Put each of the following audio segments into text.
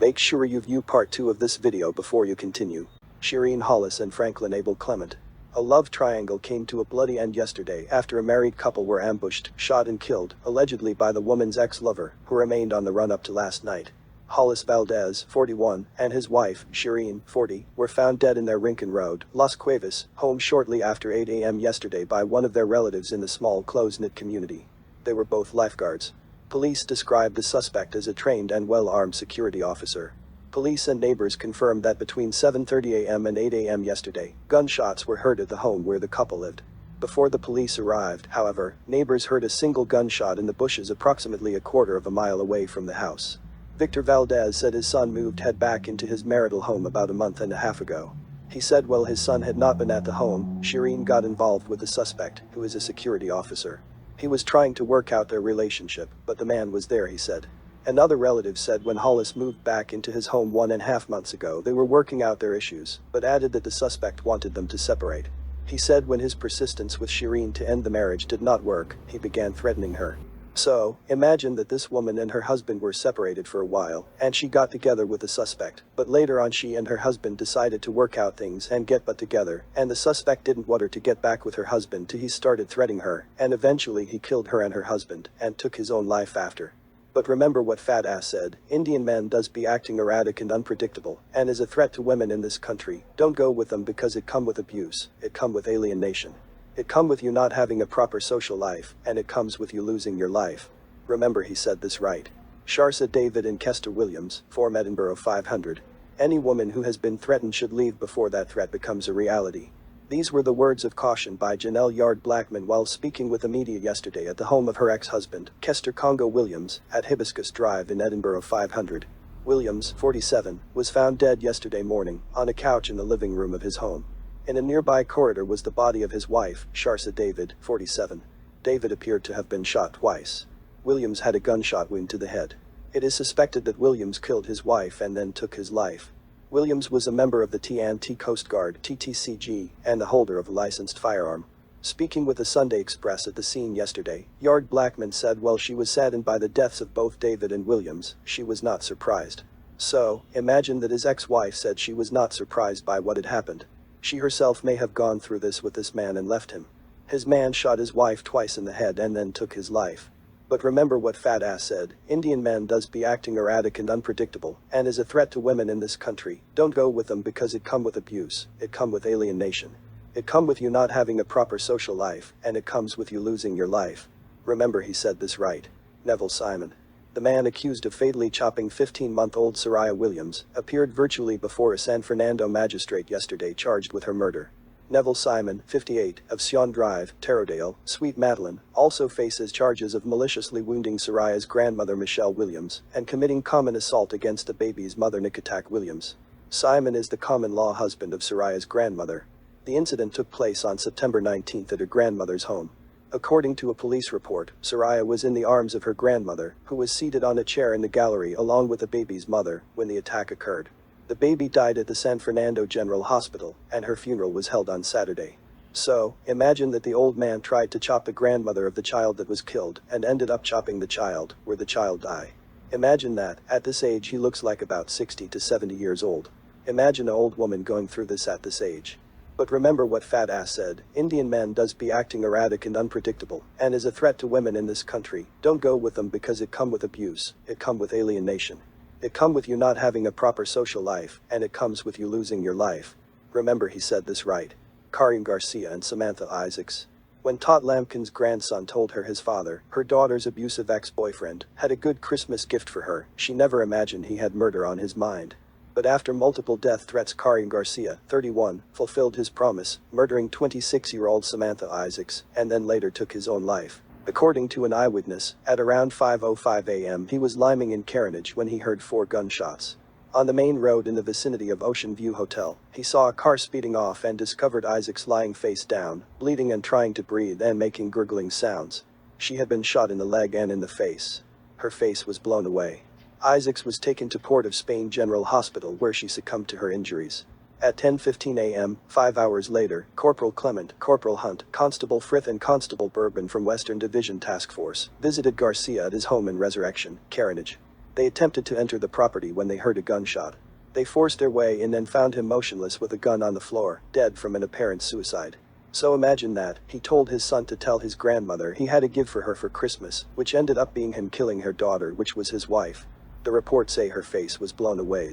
Make sure you view part 2 of this video before you continue. Shireen Hollis and Franklin Abel Clement. A love triangle came to a bloody end yesterday after a married couple were ambushed, shot and killed, allegedly by the woman's ex-lover, who remained on the run up to last night. Hollis Valdez, 41, and his wife, Shireen, 40, were found dead in their Rincon Road, Las Cuevas, home shortly after 8 a.m. yesterday by one of their relatives in the small close-knit community. They were both lifeguards. Police described the suspect as a trained and well-armed security officer. Police and neighbors confirmed that between 7:30 a.m. and 8 a.m. yesterday, gunshots were heard at the home where the couple lived. Before the police arrived, however, neighbors heard a single gunshot in the bushes approximately a quarter of a mile away from the house. Victor Valdez said his son moved back into his marital home about a month and a half ago. He said while his son had not been at the home, Shireen got involved with the suspect, who is a security officer. He was trying to work out their relationship, but the man was there, he said. Another relative said when Hollis moved back into his home 1.5 months ago they were working out their issues, but added that the suspect wanted them to separate. He said when his persistence with Shireen to end the marriage did not work, he began threatening her. So, imagine that this woman and her husband were separated for a while, and she got together with the suspect, but later on she and her husband decided to work out things and get back together, and the suspect didn't want her to get back with her husband till he started threatening her, and eventually he killed her and her husband, and took his own life after. But remember what Fat Ass said, Indian men does be acting erratic and unpredictable, and is a threat to women in this country. Don't go with them because it come with abuse, it come with alienation. It come with you not having a proper social life, and it comes with you losing your life. Remember he said this right. Sharsa David and Kester Williams, Form Edinburgh 500. Any woman who has been threatened should leave before that threat becomes a reality. These were the words of caution by Janelle Yard Blackman while speaking with the media yesterday at the home of her ex-husband, Kester Congo Williams, at Hibiscus Drive in Edinburgh 500. Williams, 47, was found dead yesterday morning, on a couch in the living room of his home. In a nearby corridor was the body of his wife, Sharsa David, 47. David appeared to have been shot twice. Williams had a gunshot wound to the head. It is suspected that Williams killed his wife and then took his life. Williams was a member of the T&T Coast Guard, TTCG, and the holder of a licensed firearm. Speaking with the Sunday Express at the scene yesterday, Yard Blackman said while she was saddened by the deaths of both David and Williams, she was not surprised. So, imagine that his ex-wife said she was not surprised by what had happened. She herself may have gone through this with this man and left him. His man shot his wife twice in the head and then took his life. But remember what Fat Ass said, Indian men does be acting erratic and unpredictable, and is a threat to women in this country. Don't go with them because it come with abuse, it come with alienation. It come with you not having a proper social life, and it comes with you losing your life. Remember he said this right. Neville Simon. The man accused of fatally chopping 15-month-old Soraya Williams, appeared virtually before a San Fernando magistrate yesterday charged with her murder. Neville Simon, 58, of Sion Drive, Tarodale, Sweet Madeline, also faces charges of maliciously wounding Soraya's grandmother Michelle Williams, and committing common assault against the baby's mother Nikatak Williams. Simon is the common-law husband of Soraya's grandmother. The incident took place on September 19 at her grandmother's home. According to a police report, Soraya was in the arms of her grandmother, who was seated on a chair in the gallery along with the baby's mother, when the attack occurred. The baby died at the San Fernando General Hospital, and her funeral was held on Saturday. So, imagine that the old man tried to chop the grandmother of the child that was killed, and ended up chopping the child, where the child died. Imagine that, at this age he looks like about 60 to 70 years old. Imagine an old woman going through this at this age. But remember what Fat Ass said, Indian men does be acting erratic and unpredictable, and is a threat to women in this country. Don't go with them because it come with abuse, it come with alienation. It come with you not having a proper social life, and it comes with you losing your life. Remember he said this right. Karim Garcia and Samantha Isaacs. When Todd Lampkin's grandson told her his father, her daughter's abusive ex-boyfriend, had a good Christmas gift for her, she never imagined he had murder on his mind. But after multiple death threats Karim Garcia, 31, fulfilled his promise, murdering 26-year-old Samantha Isaacs, and then later took his own life. According to an eyewitness, at around 5:05 a.m. he was liming in Carronage when he heard 4 gunshots. On the main road in the vicinity of Ocean View Hotel, he saw a car speeding off and discovered Isaacs lying face down, bleeding and trying to breathe and making gurgling sounds. She had been shot in the leg and in the face. Her face was blown away. Isaacs was taken to Port of Spain General Hospital where she succumbed to her injuries. At 10:15 a.m., 5 hours later, Corporal Clement, Corporal Hunt, Constable Frith and Constable Bourbon from Western Division Task Force visited Garcia at his home in Resurrection, Carronage. They attempted to enter the property when they heard a gunshot. They forced their way in and found him motionless with a gun on the floor, dead from an apparent suicide. So imagine that, he told his son to tell his grandmother he had a gift for her for Christmas, which ended up being him killing her daughter, which was his wife. The reports say her face was blown away.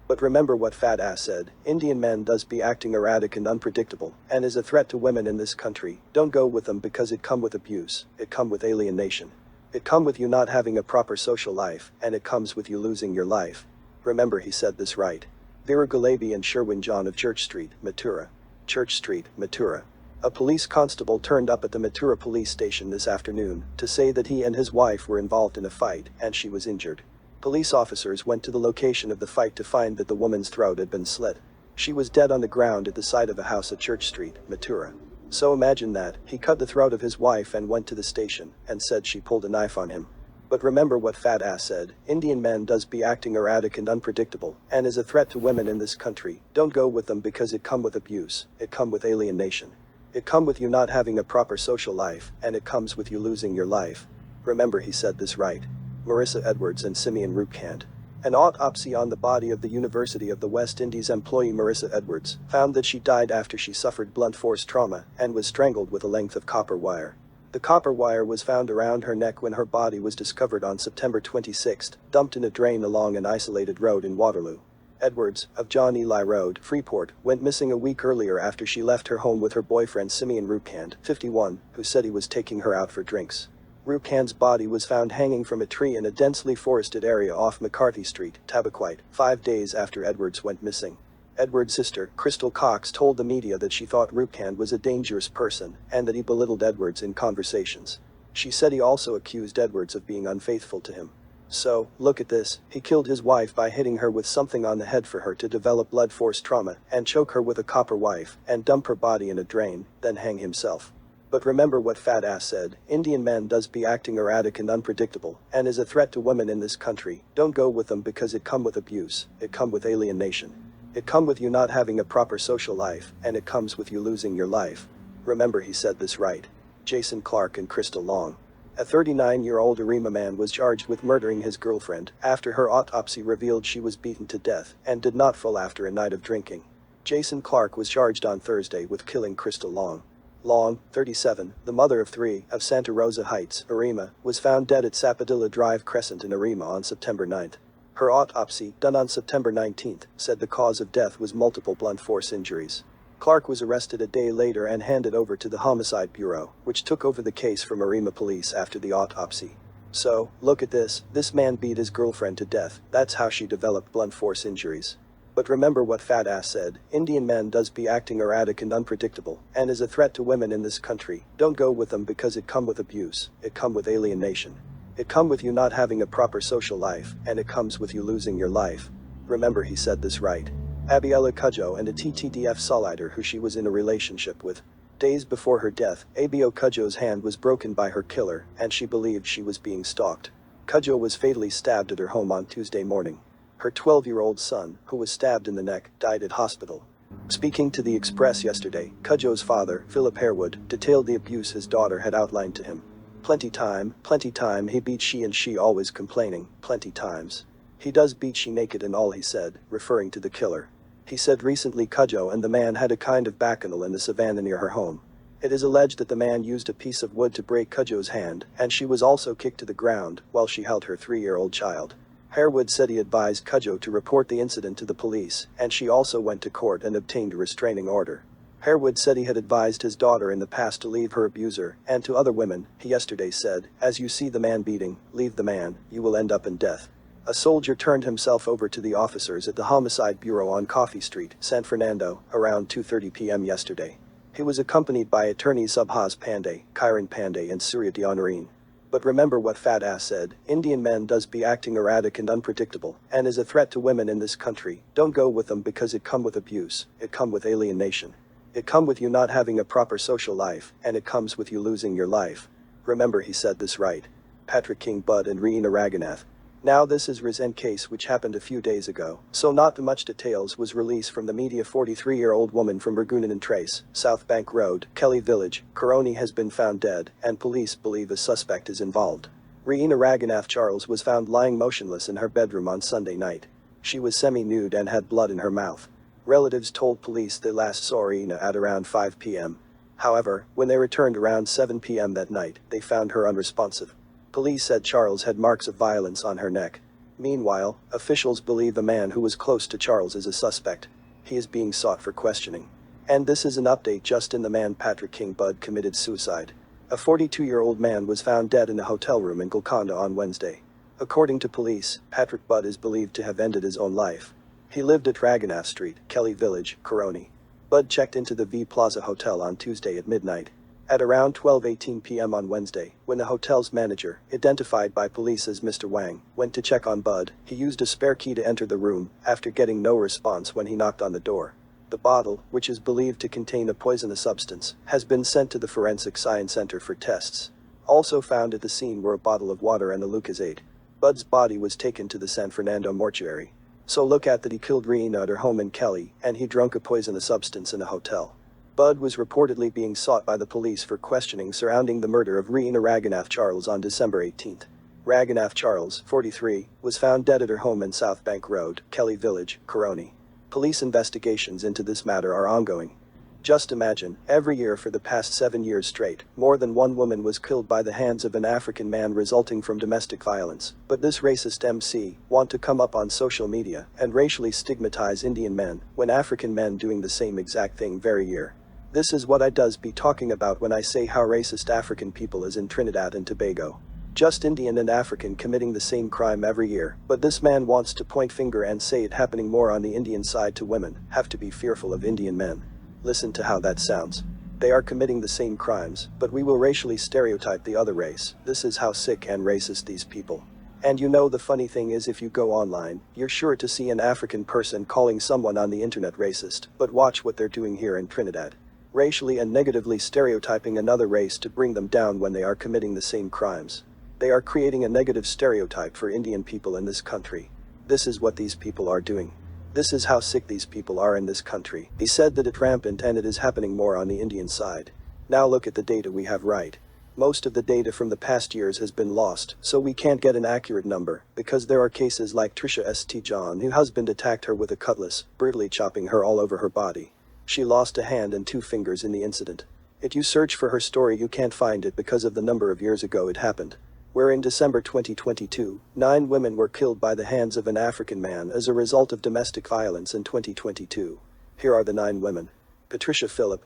But remember what fat ass said, Indian men does be acting erratic and unpredictable, and is a threat to women in this country. Don't go with them because it come with abuse, it come with alienation. It come with you not having a proper social life, and it comes with you losing your life. Remember he said this right. Vera Gulabi and Sherwin John of Church Street, Mathura. Church Street, Mathura. A police constable turned up at the Mathura police station this afternoon to say that he and his wife were involved in a fight and she was injured. Police officers went to the location of the fight to find that the woman's throat had been slit. She was dead on the ground at the side of a house at Church Street, Mathura. So imagine that, he cut the throat of his wife and went to the station and said she pulled a knife on him. But remember what fat ass said, Indian men does be acting erratic and unpredictable, and is a threat to women in this country. Don't go with them because it come with abuse, it come with alienation. It come with you not having a proper social life, and it comes with you losing your life. Remember he said this right. Marissa Edwards and Simeon Rupkant. An autopsy on the body of the University of the West Indies employee Marissa Edwards found that she died after she suffered blunt force trauma and was strangled with a length of copper wire. The copper wire was found around her neck when her body was discovered on September 26, dumped in a drain along an isolated road in Waterloo. Edwards, of John Ely Road, Freeport, went missing a week earlier after she left her home with her boyfriend Simeon Rupkant, 51, who said he was taking her out for drinks. Rupkant's body was found hanging from a tree in a densely forested area off McCarthy Street, Tabaquite, 5 days after Edwards went missing. Edwards' sister, Crystal Cox, told the media that she thought Rupkant was a dangerous person and that he belittled Edwards in conversations. She said he also accused Edwards of being unfaithful to him. So, look at this, he killed his wife by hitting her with something on the head for her to develop blood force trauma, and choke her with a copper wife, and dump her body in a drain, then hang himself. But remember what fat ass said, Indian men does be acting erratic and unpredictable, and is a threat to women in this country. Don't go with them because it come with abuse, it come with alienation. It come with you not having a proper social life, and it comes with you losing your life. Remember he said this right. Jason Clark and Crystal Long. A 39-year-old Arima man was charged with murdering his girlfriend after her autopsy revealed she was beaten to death and did not fall after a night of drinking. Jason Clark was charged on Thursday with killing Crystal Long. Long, 37, the mother of 3, of Santa Rosa Heights, Arima, was found dead at Sapadilla Drive Crescent in Arima on September 9. Her autopsy, done on September 19, said the cause of death was multiple blunt force injuries. Clark was arrested a day later and handed over to the Homicide Bureau, which took over the case from Arima police after the autopsy. So, look at this man beat his girlfriend to death, that's how she developed blunt force injuries. But remember what fat ass said, Indian men does be acting erratic and unpredictable, and is a threat to women in this country. Don't go with them because it come with abuse, it come with alienation. It come with you not having a proper social life, and it comes with you losing your life. Remember he said this right. Abiela Cudjoe and a TTDF Solider who she was in a relationship with. Days before her death, Abio Cudjoe's hand was broken by her killer, and she believed she was being stalked. Cudjoe was fatally stabbed at her home on Tuesday morning. Her 12-year-old son, who was stabbed in the neck, died at hospital. Speaking to the Express yesterday, Cudjoe's father, Philip Harewood, detailed the abuse his daughter had outlined to him. Plenty time, he beat she and she always complaining, plenty times. He does beat she naked and all he said, referring to the killer. He said recently Cudjoe and the man had a kind of bacchanal in the savannah near her home. It is alleged that the man used a piece of wood to break Cudjoe's hand, and she was also kicked to the ground while she held her 3-year-old child. Harewood said he advised Cudjoe to report the incident to the police, and she also went to court and obtained a restraining order. Harewood said he had advised his daughter in the past to leave her abuser, and to other women, he yesterday said, as you see the man beating, leave the man, you will end up in death. A soldier turned himself over to the officers at the Homicide Bureau on Coffee Street, San Fernando, around 2:30 p.m. yesterday. He was accompanied by attorneys Subhas Pandey, Kiran Pandey and Surya Dyanarine. But remember what fat ass said, Indian men does be acting erratic and unpredictable, and is a threat to women in this country. Don't go with them because it come with abuse, it come with alienation. It come with you not having a proper social life, and it comes with you losing your life. Remember he said this right. Patrick King Budd and Reena Raghunath. Now this is Rizend case which happened a few days ago, so not too much details was released from the media. 43-year-old woman from Ragunan Trace, South Bank Road, Kelly Village, Coroni has been found dead, and police believe a suspect is involved. Reena Raghunath Charles was found lying motionless in her bedroom on Sunday night. She was semi-nude and had blood in her mouth. Relatives told police they last saw Reena at around 5 p.m. However, when they returned around 7 p.m. that night, they found her unresponsive. Police said Charles had marks of violence on her neck. Meanwhile, officials believe a man who was close to Charles is a suspect. He is being sought for questioning. And this is an update just in the man Patrick King Budd committed suicide. A 42-year-old man was found dead in a hotel room in Golconda on Wednesday. According to police, Patrick Budd is believed to have ended his own life. He lived at Raghunath Street, Kelly Village, Coroni. Budd checked into the V Plaza Hotel on Tuesday at midnight. At around 12:18 p.m. on Wednesday, when the hotel's manager, identified by police as Mr. Wang, went to check on Budd, he used a spare key to enter the room, after getting no response when he knocked on the door. The bottle, which is believed to contain a poisonous substance, has been sent to the Forensic Science Center for tests. Also found at the scene were a bottle of water and a Lucozade. Budd's body was taken to the San Fernando mortuary. So look at that, he killed Reena at her home in Kelly, and he drank a poisonous substance in a hotel. Budd was reportedly being sought by the police for questioning surrounding the murder of Reena Raghunath Charles on December 18. Raghunath Charles, 43, was found dead at her home in South Bank Road, Kelly Village, Coroni. Police investigations into this matter are ongoing. Just imagine, every year for the past 7 years straight, more than one woman was killed by the hands of an African man resulting from domestic violence. But this racist MC want to come up on social media and racially stigmatize Indian men, when African men doing the same exact thing very year. This is what I does be talking about when I say how racist African people is in Trinidad and Tobago. Just Indian and African committing the same crime every year, but this man wants to point finger and say it happening more on the Indian side to women, have to be fearful of Indian men. Listen to how that sounds. They are committing the same crimes, but we will racially stereotype the other race. This is how sick and racist these people. And you know the funny thing is, if you go online, you're sure to see an African person calling someone on the internet racist, but watch what they're doing here in Trinidad. Racially and negatively stereotyping another race to bring them down when they are committing the same crimes. They are creating a negative stereotype for Indian people in this country. This is what these people are doing. This is how sick these people are in this country. He said that it's rampant and it is happening more on the Indian side. Now look at the data we have right. Most of the data from the past years has been lost, so we can't get an accurate number, because there are cases like Trisha St. John, whose husband attacked her with a cutlass, brutally chopping her all over her body. She lost a hand and 2 fingers in the incident. If you search for her story you can't find it because of the number of years ago it happened. Where in December 2022, 9 women were killed by the hands of an African man as a result of domestic violence in 2022. Here are the 9 women. Patricia Phillip,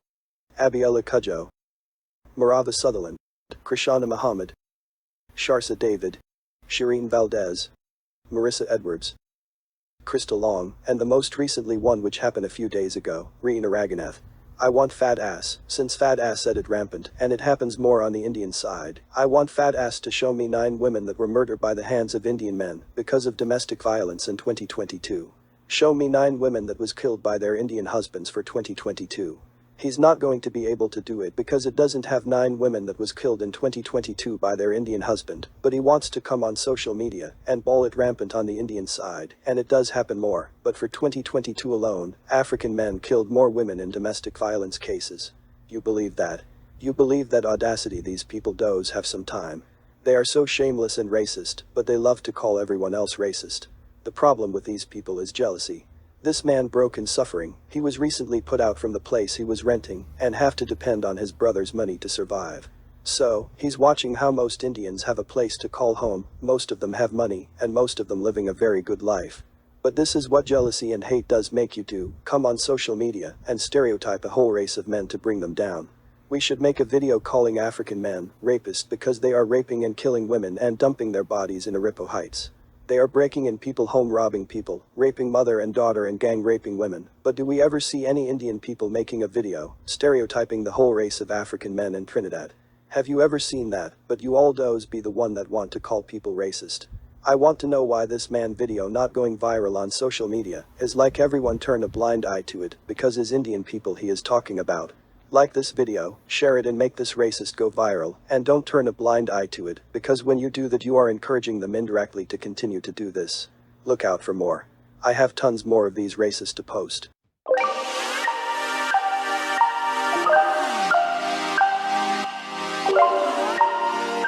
Abiella Cudjoe, Marava Sutherland, Krishana Muhammad, Sharsa David, Shireen Valdez, Marissa Edwards, Crystal Long, and the most recently one which happened a few days ago, Reena Raghunath. I want fat ass, since fat ass said it rampant, and it happens more on the Indian side. I want fat ass to show me 9 women that were murdered by the hands of Indian men, because of domestic violence in 2022. Show me 9 women that was killed by their Indian husbands for 2022. He's not going to be able to do it because it doesn't have 9 women that was killed in 2022 by their Indian husband, but he wants to come on social media and ball it rampant on the Indian side, and it does happen more, but for 2022 alone, African men killed more women in domestic violence cases. You believe that? You believe that audacity? These people does have some time. They are so shameless and racist, but they love to call everyone else racist. The problem with these people is jealousy. This man broke in suffering. He was recently put out from the place he was renting, and have to depend on his brother's money to survive. So, he's watching how most Indians have a place to call home, most of them have money, and most of them living a very good life. But this is what jealousy and hate does make you do, come on social media, and stereotype a whole race of men to bring them down. We should make a video calling African men rapists because they are raping and killing women and dumping their bodies in Aripo Heights. They are breaking in people home, robbing people, raping mother and daughter and gang raping women. But do we ever see any Indian people making a video, stereotyping the whole race of African men in Trinidad? Have you ever seen that? But you all does be the one that want to call people racist. I want to know why this man video not going viral on social media is like everyone turn a blind eye to it because is Indian people he is talking about. Like this video, share it and make this racist go viral, and don't turn a blind eye to it, because when you do that you are encouraging them indirectly to continue to do this. Look out for more. I have tons more of these racists to post.